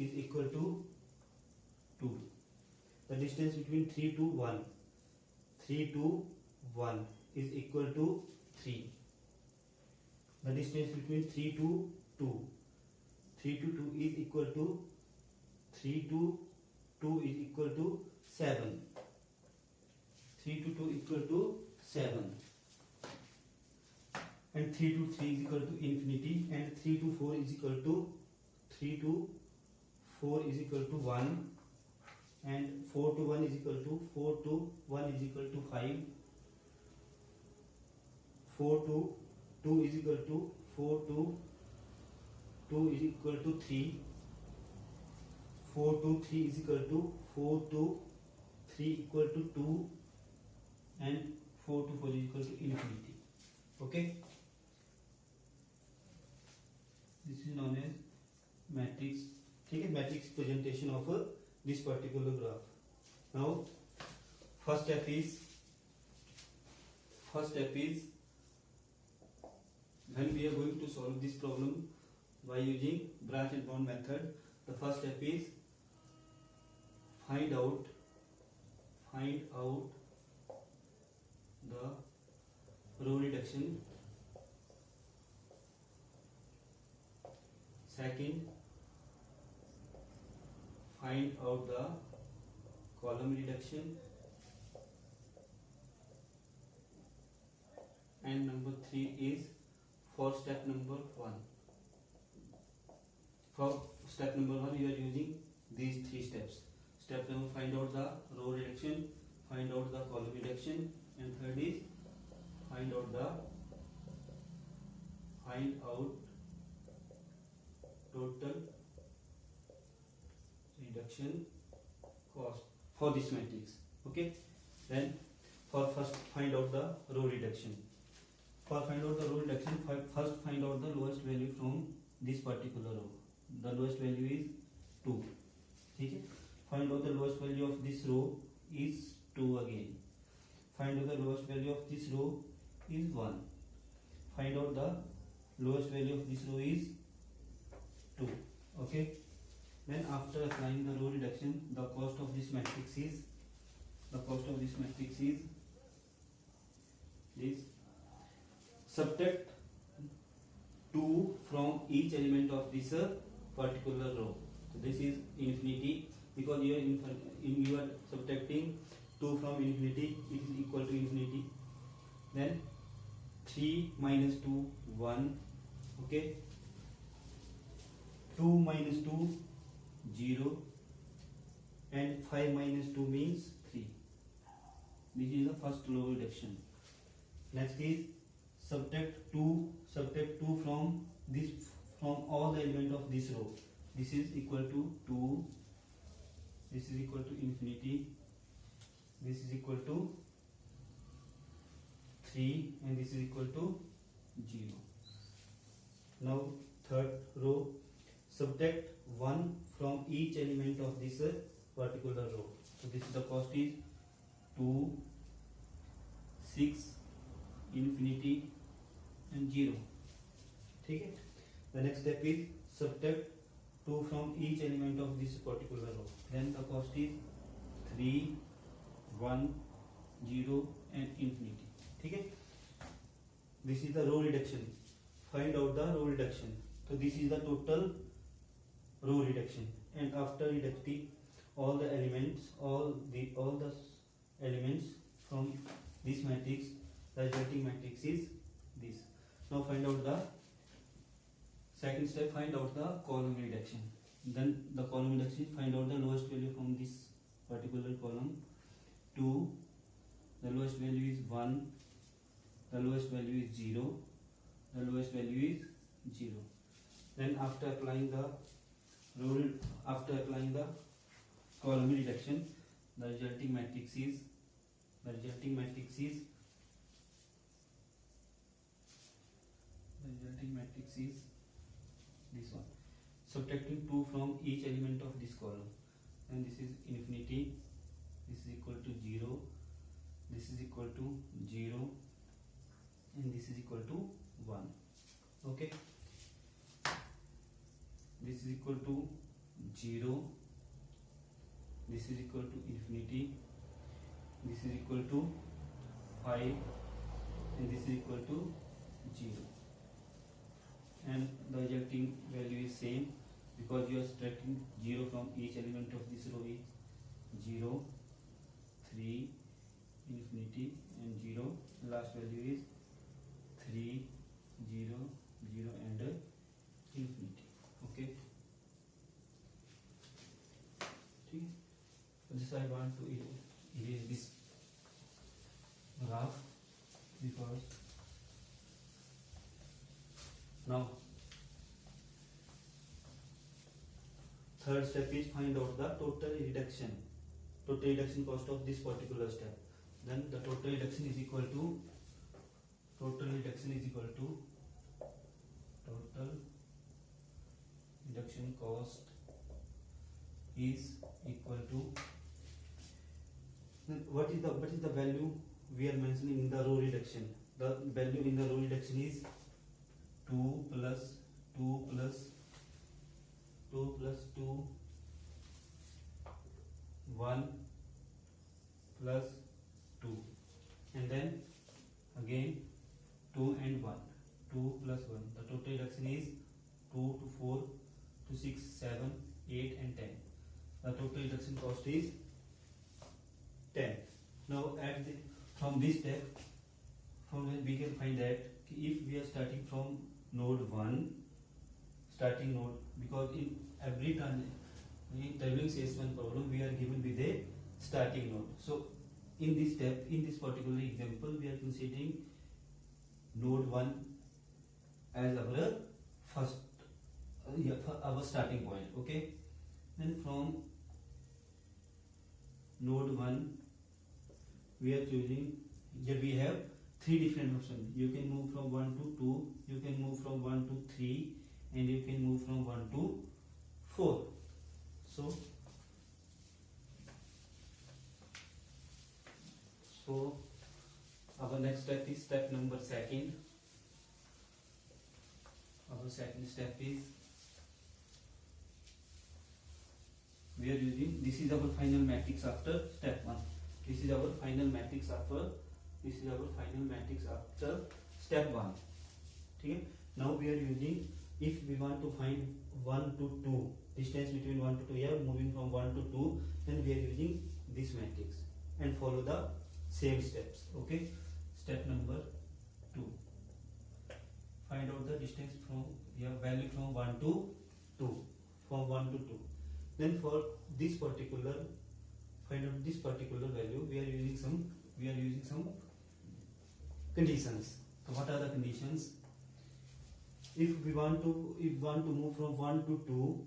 is equal to 2. The distance between 3 to 1, 3 to 1 is equal to 3. The distance between 3 to 2, 3 to 2 is equal to 3 to 2 is equal to 7. 3 to 2 equal to 7. And 3 to 3 is equal to infinity, and 3 to 4 is equal to 3 to 4 is equal to 1, and 4 to 1 is equal to 4 to 1 is equal to 5. 4 to 2 is equal to 4 to 2 is equal to 3. 4 to 3 is equal to 4 to 3 equal to 2, and 4 to 4 is equal to infinity. Okay. This is known as matrix. ठीक है, matrix presentation of this particular graph. Now, first step is when we are going to solve this problem by using branch and bound method. The first step is find out the row reduction. Second, find out the column reduction, and number 3 is for step number 1. For step number 1 you are using these 3 steps. Step number, find out the row reduction, find out the column reduction, and third is find out total reduction cost for this matrix. Okay. Then for first find out the row reduction. For find out the row reduction, first find out the lowest value from this particular row. The lowest value is 2. ठीक है. Find out the lowest value of this row is 2 again. Find out the lowest value of this row is 1. Find out the lowest value of this row is 2. Okay. Then after applying the row reduction, the cost of this matrix is this. Subtract 2 from each element of this particular row. So this is infinity, because you are subtracting 2 from infinity, it is equal to infinity. Then 3 minus 2, 1. Okay. 2 minus 2, 0, and 5 minus 2 means 3. This is the first row reduction. Next is subtract 2 from all the element of this row. This is equal to 2, this is equal to infinity, this is equal to 3, and this is equal to 0. Now third row, subtract 1 from each element of this particular row. So this is the cost is 2, 6, infinity, and 0. ठीक है. The next step is subtract 2 from each element of this particular row. Then the cost is 3, 1, 0, and infinity. ठीक है. This is the row reduction. Find out the row reduction. So this is the total row reduction, and after reducing all the elements from this matrix, the resulting matrix is this. Now find out the second step, find out the column reduction. Then the column reduction, find out the lowest value from this particular column. 2, the lowest value is 1, the lowest value is 0, the lowest value is 0. Then after applying the column reduction, the resulting matrix is this one. Subtracting 2 from each element of this column, and this is infinity, this is equal to 0, this is equal to 0, and this is equal to 1. Okay. This is equal to 0, this is equal to infinity, this is equal to 5, and this is equal to 0, and the resulting value is same because you are subtracting 0 from each element of this row is 0, 3, infinity, and 0. Last value is 3, 0, 0, and infinity. Okay. So this I want to erase this graph because now third step is find out the total reduction cost of this particular step. Then the total reduction is equal to total reduction cost is equal to, what is the value we are mentioning in the row reduction? The value in the row reduction is 2 plus 2 plus 2 plus 2, 1 plus 2, and then again 2 and 1, 2 plus 1. The total reduction is 2 to 4 to 6, 7, 8, and 10. The total reduction cost is 10. Now from this step, from where we can find that if we are starting from node 1, starting node, because in every traveling salesman problem we are given with a starting node. So in this step, in this particular example, we are considering node 1 as our first our starting point. Okay, then from node 1 we are choosing, here we have three different options. You can move from 1 to 2, you can move from 1 to 3, and you can move from 1 to 4. So our next step is step number second. Our second step is we are using, this is our final matrix after step 1. This is our final matrix after step 1. Okay. Now we are using, if we want to find 1 to 2, distance between 1 to 2, we are moving from 1 to 2, then we are using this matrix and follow the same steps. Okay. Step number 2. Find out the distance from value from 1 to 2. From 1 to 2. Then for this particular, find out this particular value, we are using some conditions. So what are the conditions? If we want to move from 1 to 2,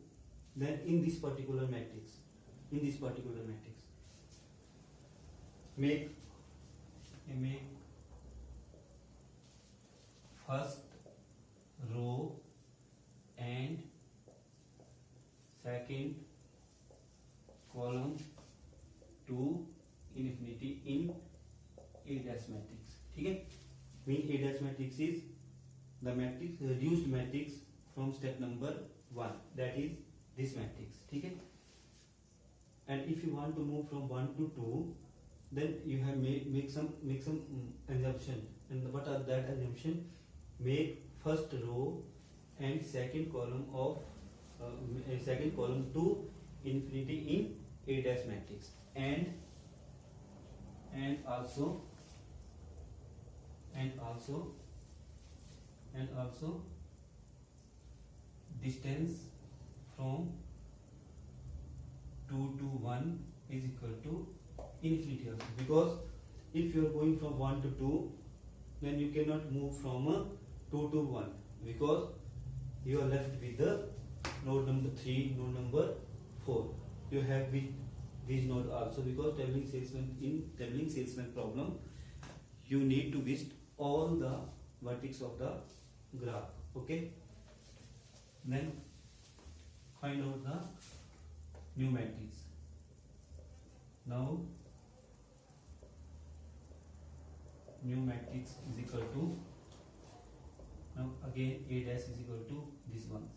then in this particular matrix, make first row and second column to infinity in A dash matrix. Okay, mean A dash matrix is the matrix, reduced matrix from step number 1, that is this matrix. Okay, and if you want to move from 1 to 2, then you have make some assumption. And what are that assumption? Make first row and second column of second column to infinity in A dash matrix, and also distance from 2 to 1 is equal to infinity also, because if you are going from 1 to 2, then you cannot move from 2 to 1, because you are left with the node number 3, node number 4. You have with these node also, because in traveling salesman problem you need to visit all the vertex of the graph. Okay, then find out the new matrix. Now new matrix is equal to, now again A dash is equal to this one.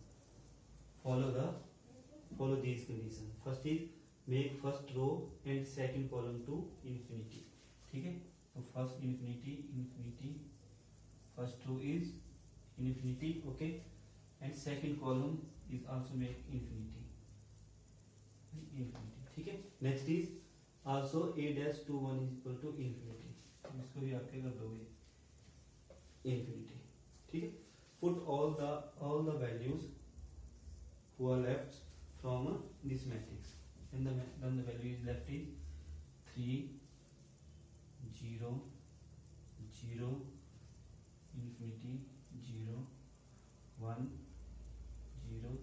Follow follow these conditions. First is make first row and second column to infinity. ठीक है, तो first infinity, infinity, first row is infinity, okay, and second column is also make infinity, infinity. ठीक है, next is also a dash to 1 is equal to infinity. इसको भी आपके कर दोगे infinity. ठीक है, put all the values who are left from this matrix, and then the value is left is 3, 0, 0, infinity, 0, 1, 0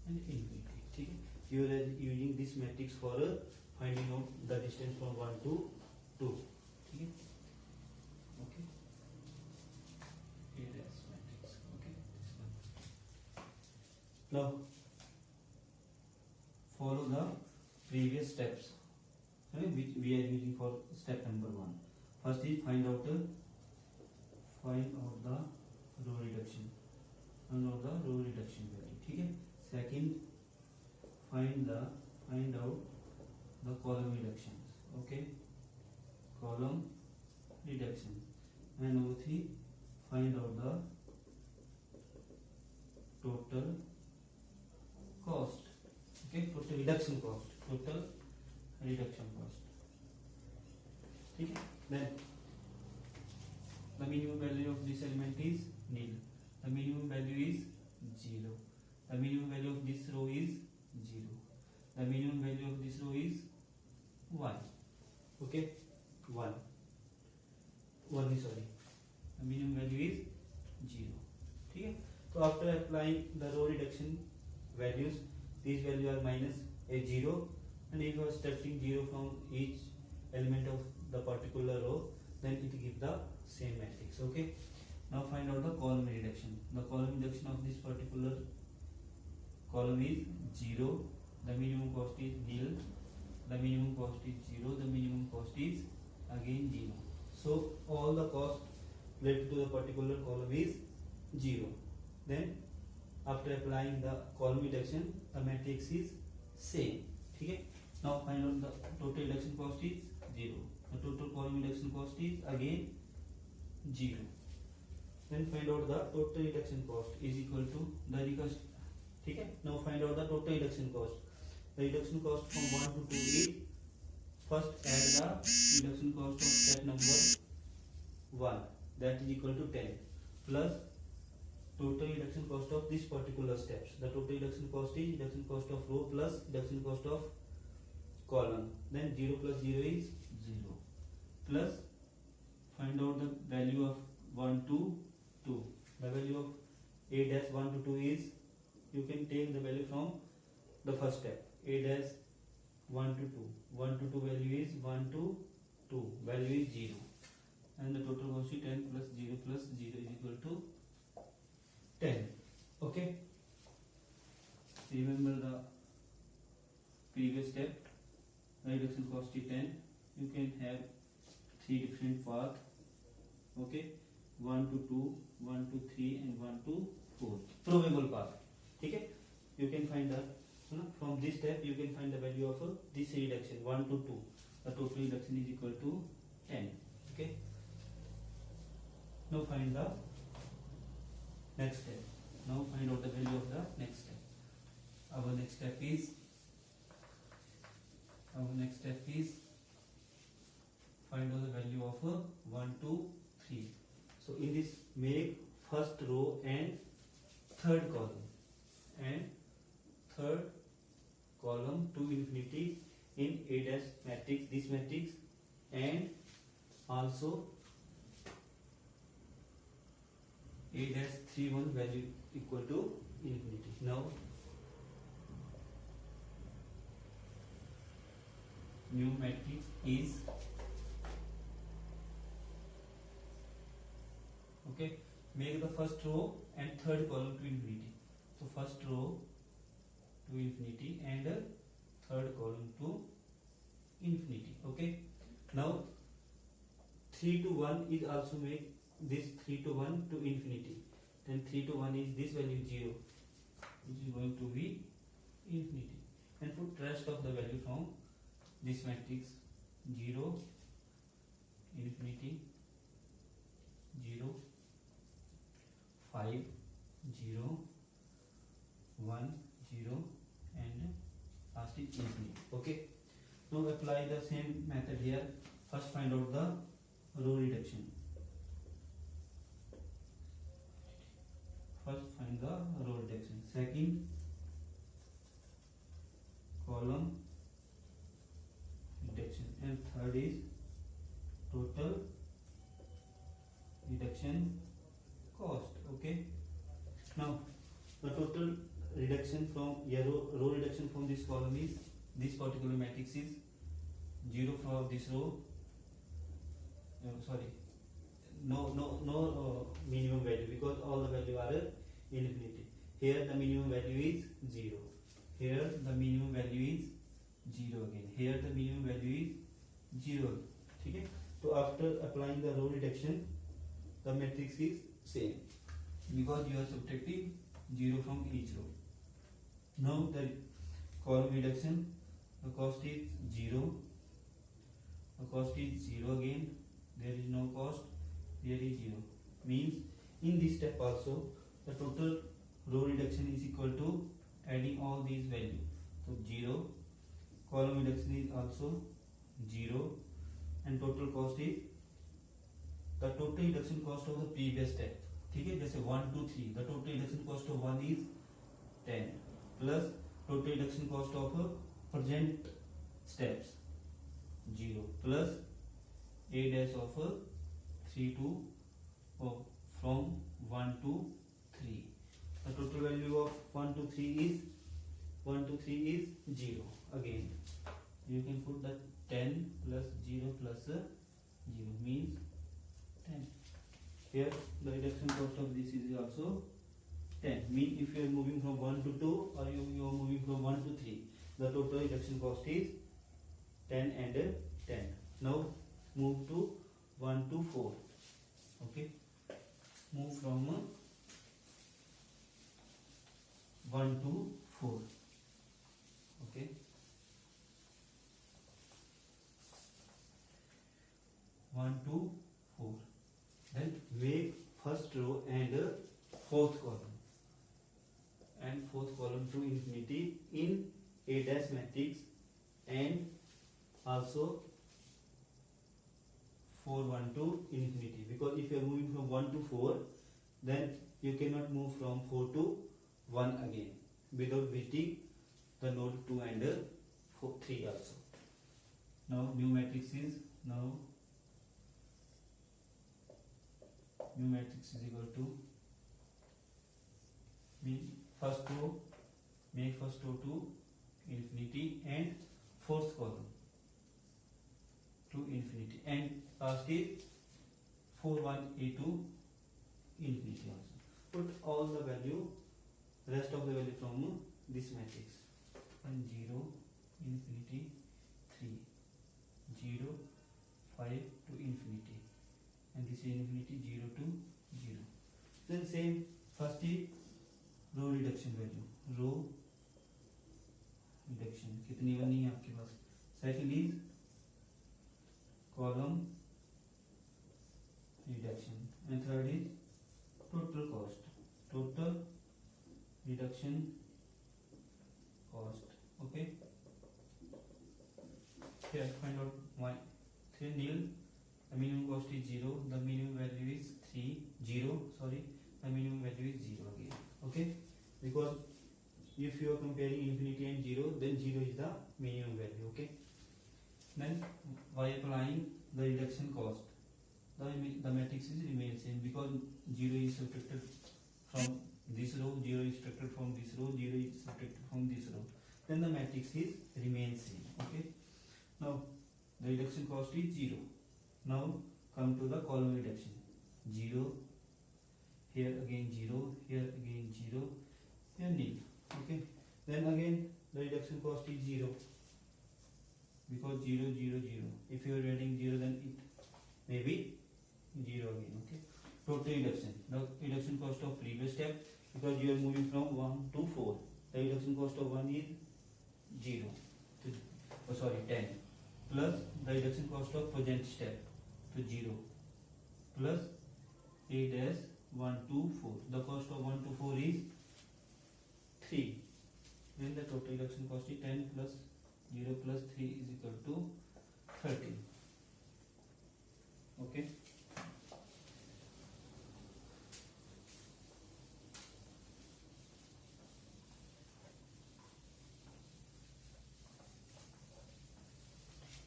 and infinity. ठीक है, you are using this matrix for finding out the distance from 1 to 2. ठीक है, okay, here is matrix. Okay, this one. Now follow the previous steps, which we are using for step number 1. First is find out the row reduction, value. ठीक है, second find out the column reductions. Okay, column reduction. And number 3, find out the total cost. Okay, total reduction cost. ठीक है, then the minimum value of this element is nil. The minimum value is 0. The minimum value of this row is 0. The minimum value of this row is 1. Okay, 1. Sorry. The minimum value is 0. ठीक है, तो after applying the row reduction values, these values are minus a 0, and if you are subtracting 0 from each element of the particular row, then it gives the same matrix. Okay, now find out the column reduction. The column reduction of this particular column is 0. The minimum cost is nil. The minimum cost is 0. The minimum cost is again 0. So all the cost related to the particular column is 0. Then after applying the column reduction, the matrix is same. ठीक है, now find out the total reduction cost is 0. The total column reduction cost is again 0. Then find out the total reduction cost is equal to the recost. ठीक है, now find out the total reduction cost. The reduction cost from 1 to 2 is, first add the reduction cost of step number 1, that is equal to 10, plus total reduction cost of this particular steps. The total reduction cost is reduction cost of row plus reduction cost of column. Then 0 plus 0 is 0, plus find out the value of 1 to 2. The value of a dash 1 to 2 is, you can take the value from the first step, a dash 1 to 2. 1 to 2 value is 1 to 2, value is 0, and the total cost is 10 plus 0 is equal to 10. Okay, remember the previous step. The reduction cost is 10. You can have 3 different paths. Okay, 1 to 2, 1 to 3 and 1 to 4 probable path. ठीक है, you can find the from this step you can find the value of this reduction 1 to 2. The total reduction is equal to 10. Okay, now find the next step. Now find out the value of the next step. Our next step is find out the value of 1 to 3. So in this, make first row and third column to infinity in A dash matrix, this matrix, and also A dash 3 1 value equal to infinity. Now new matrix is, okay, make the first row and third column to infinity. So first row to infinity and third column to infinity. Okay, now 3 to 1 is also make this 3 to 1 to infinity. Then 3 to 1 is this value 0, which is going to be infinity. and put rest of the value from this matrix: 0, infinity, 0, 5, 0, 1, 0, and last is infinity. Okay. Now apply the same method here. First find out the row reduction. First find the row reduction. Second, column reduction. And third is total reduction cost. Okay. Now the total reduction from row reduction from this column is, this particular matrix is 0 for this row. No minimum value, because all the value are infinity. Here the minimum value is 0. Here the minimum value is 0 again. Here the minimum value is 0. Okay. So after applying the row reduction, the matrix is same, because you are subtracting 0 from each row. Now the column reduction, the cost is 0. The cost is 0 again. There is no cost. There is 0. Means in this step also the total row reduction is equal to adding all these values. So 0. Column reduction is also 0. And total cost is the total reduction cost of the previous step. ठीक है, जैसे 1 2 3, the total reduction cost of 1 is 10 plus total reduction cost of present steps 0 plus a dash of 3 to from 1 to 3. The total value of 1 to 3 is 0. Again you can put the 10 plus 0 plus 0 means 10. Here the reduction cost of this is also 10. Mean if you are moving from 1 to 2 or you are moving from 1 to 3, the total reduction cost is 10 and 10. Now move to 1 to 4. Okay. Move from 1 to 4. Okay. One, two, 4. Then make first row and fourth column. And fourth column to infinity in A dash matrix, and also 4 1 to infinity, because if you are moving from 1 to 4, then you cannot move from 4 to 1 again without visiting the node 2 and 3 also. Now new matrix is equal to, first row, make first row to infinity and fourth column to infinity, and last is 4 1 a to infinity also. Put all the value, rest of the value from this matrix, and 0 infinity 3 0 5 to infinity, and this is infinity 0 to 0. Then same, first is row reduction value, row reduction कितनी बनी है आपके पास. Second is column reduction, and third is total cost, total reduction cost. Okay. Here find out why. 3 nil. The minimum cost is 0. The minimum value is 0. The minimum value is 0 again. Okay. Because if you are comparing infinity and 0, then 0 is the minimum value. Okay. Then by applying the reduction cost, the matrix is remain same, because 0 is subtracted from this row, 0 is subtracted from this row, 0 is subtracted from this row. Then the matrix is remain same. Okay. Now the reduction cost is 0. Now come to the column reduction. 0, here again 0, here again 0, here nil. Okay. Then again the reduction cost is 0, because 0 0 0. If you are adding 0, then it may be 0 again. Okay. Total reduction, the reduction cost of previous step, because you are moving from 1 to 4. The reduction cost of 1 is 0 तो sorry 10 plus the reduction cost of present step to 0 plus a dash 1 to 4. The cost of 1 to 4 is 3. Then the total reduction cost is 10 plus 0 plus 3 is equal to 13. Okay.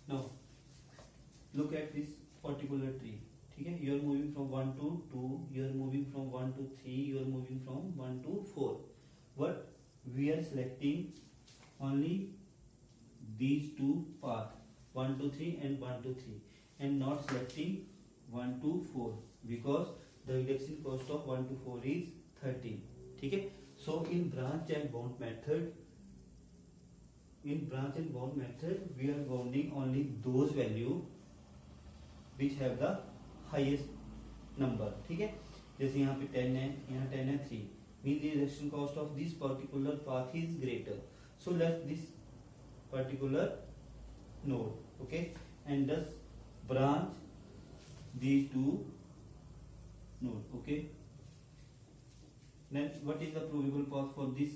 Now look at this particular tree. ठीक है, you are moving from 1 to 2, you are moving from 1 to 3, you are moving from 1 to 4. But we are selecting only these two paths, 1 to 3 and 1 to 3, and not selecting 1 to 4 because the reduction cost of 1 to 4 is 13. ठीक है, so in branch and bound method, we are bounding only those value which have the highest number. ठीक है, जैसे यहाँ पे 10 है, यहाँ 10 है, 3 means the reduction cost of this particular path is greater, so let this particular node, okay, and thus branch these two node. Okay, then what is the probable path for this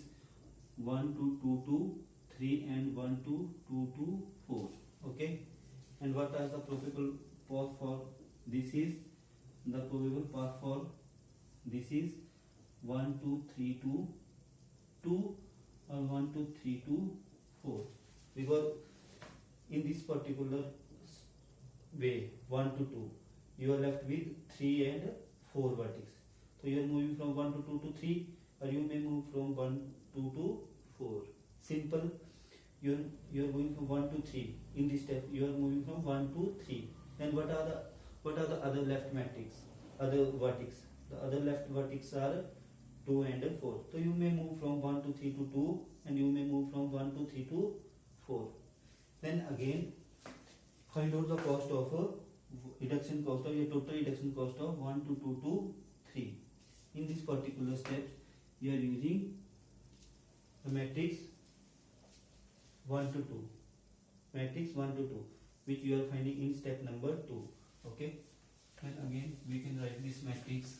1 to 2 to 3 and 1 to 2 to 4? Okay, and what are the probable path for this? Is the probable path for this is 1 to 3 to 2 or 1 to 3 to 4, because in this particular way 1 to 2 you are left with 3 and 4 vertex, so you are moving from 1 to 2 to 3, or you may move from 1 2 to 4. Simple, you are going from 1 to 3. In this step you are moving from 1 to 3. Then what are the other left matrix, other vertex? The other left vertex are 2 and 4, so you may move from 1 to 3 to 2, and you may move from 1 to 3 to 4. Then again find out the cost of reduction cost of your total reduction cost of 1 to 2 to 3. In this particular step you are using the matrix 1 to 2, matrix 1 to 2, which you are finding in step number 2. Okay, and again we can write this matrix.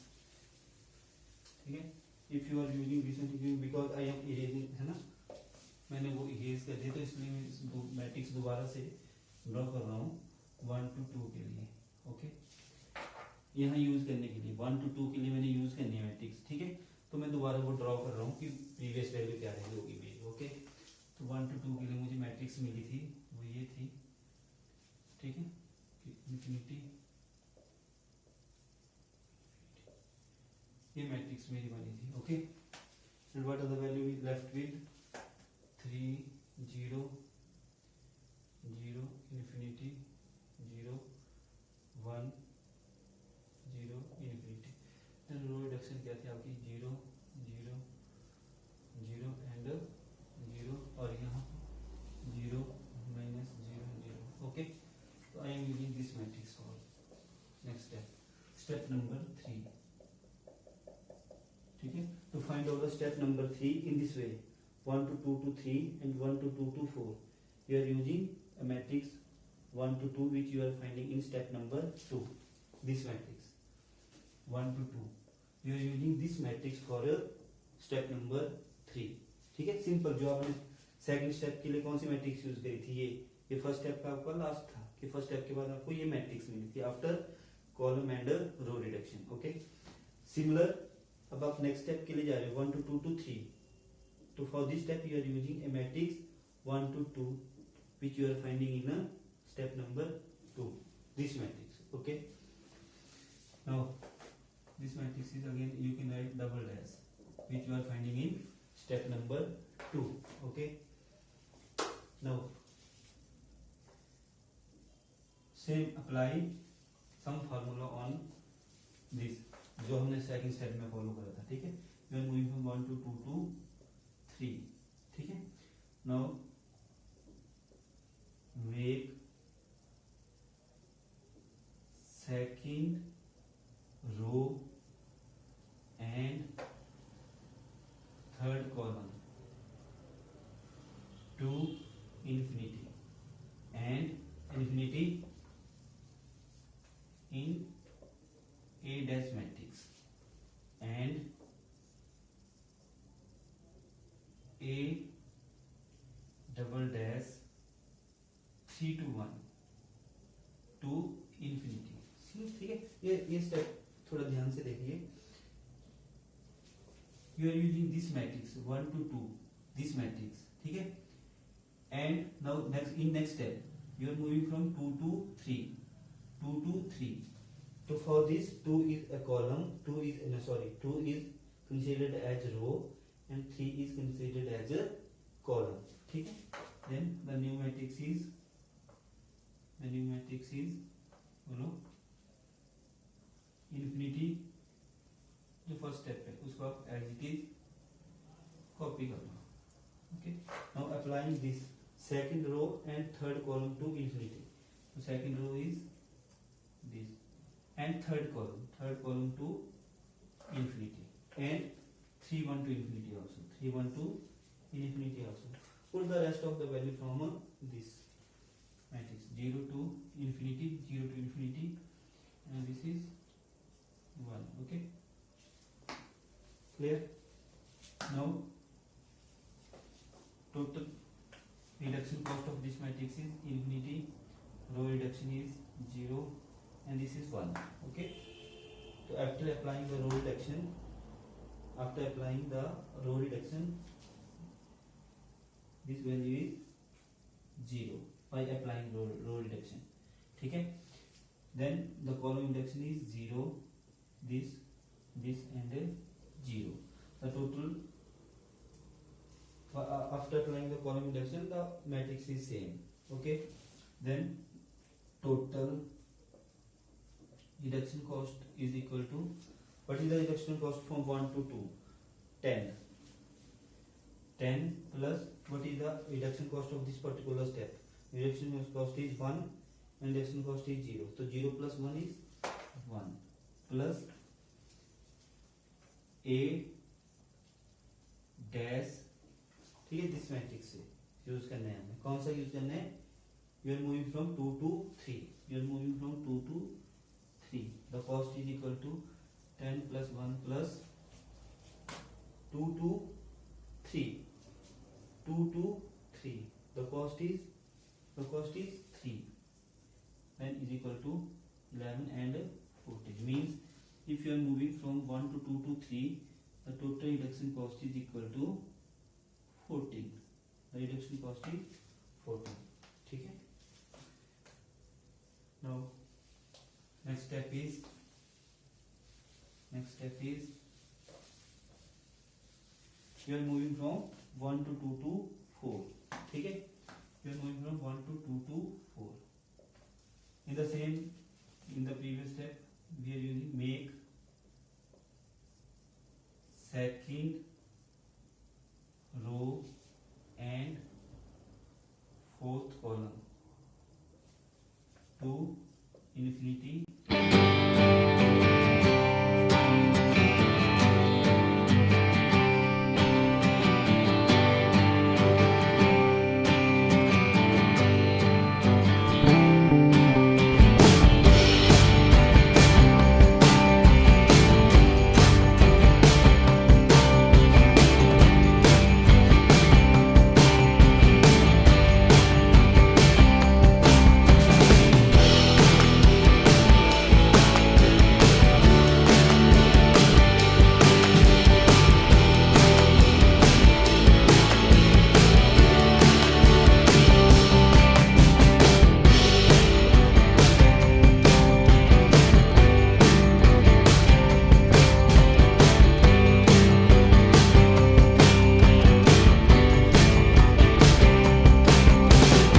ठीक है, if you are using this matrix, because I am erasing, है ना, मैंने वो erase कर दिया, तो इसलिए मैं मैट्रिक्स दोबारा से ड्रॉ कर रहा हूँ 1 to 2 के लिए. ओके, यहाँ यूज करने के लिए 1 to 2 के लिए मैंने यूज करनी है मैट्रिक्स. ठीक है, तो मैं दोबारा वो ड्रॉ कर रहा हूँ कि प्रीवियस वैल्यू क्या रहेगी होगी मेरी. ओके, तो 1 to 2 के लिए मुझे मैट्रिक्स मिली थी, वो ये थी. ठीक है, इंफिनिटी, ये मैट्रिक्स मेरी बनी थी. Okay, and what are the value left with 3 0 0 infinity 0 1 0 infinity. Then row reduction क्या थी आपकी 0 0 0 एंड 0, और यहाँ 0 minus 0 0. Okay, so I am using this matrix for next step number 3. ठीक है, to find out the step number 3 in this way, 1 to 2 to 3 and 1 to 2 to 4, you are using a matrix 1 to 2 which you are finding in step number 2. This matrix 1 to 2 you are using this matrix for step number 3. ठीक है, simple. जो आपने second step के लिए कौन सी matrix use करी थी, ये फर्स्ट स्टेप का आपका लास्ट था कि फर्स्ट स्टेप के बाद आपको ये मैट्रिक्स मिली थी after column and row reduction. Okay, similar अब आप नेक्स्ट स्टेप के लिए जा रहे हो 1 to 2 to 3. तो for this step you are using a matrix 1 to 2 which you are finding in step number 2, this matrix. Okay, now this matrix is again you can write double dash which you are finding in step number 2. Okay, now same apply some formula on this जो हमने second step में follow करा था. ठीक है, you are moving from 1 to 2 to 3. ठीक है, now make second row and third column to 3 to 1 to infinity. ठीक है, ये स्टेप थोड़ा ध्यान से देखिए. You are using this matrix 1 to 2, this matrix, ठीक है. And now next step you are moving from 2 to 3, 2 to 3. So for this 2 is a column, 2 is considered as row and 3 is considered as a column, ठीक है. Then the new matrix is बोलो infinity. जो first step है उसको आप as it is copy कर लो. Okay, now applying this second row and third column to infinity. तो second row is this and third column to infinity and 3 1 to infinity also, 3 1 to infinity also. Put the rest of the value from this matrix 0 to infinity and this is 1. Okay, clear? Now total reduction cost of this matrix is infinity, row reduction is 0 and this is 1. Okay, so after applying the row reduction this value is 0 by applying row reduction. ठीक है, then the column reduction is 0, this and 0. The total after applying the column reduction the matrix is same. Okay, then total reduction cost is equal to, what is the reduction cost from 1 to 2? 10 plus what is the reduction cost of this particular step? Reduction cost is 1 and reduction cost is 0. So 0 plus 1 is 1 plus a dash. ठीक है, this matrix से use करना है हमें. कौन सा use करना है? You are moving from 2 to 3. The cost is equal to 10 plus 1 plus 2 to 3. The cost is 3 then is equal to 11 and 14. Means if you are moving from 1 to 2 to 3, the total reduction cost is equal to 14. The reduction cost is 14. ठीक है. Now next step is you are moving from 1 to 2 to 4. ठीक है, you are moving from 1 to 2 to 4. In the previous step we are using make second row and fourth column to infinity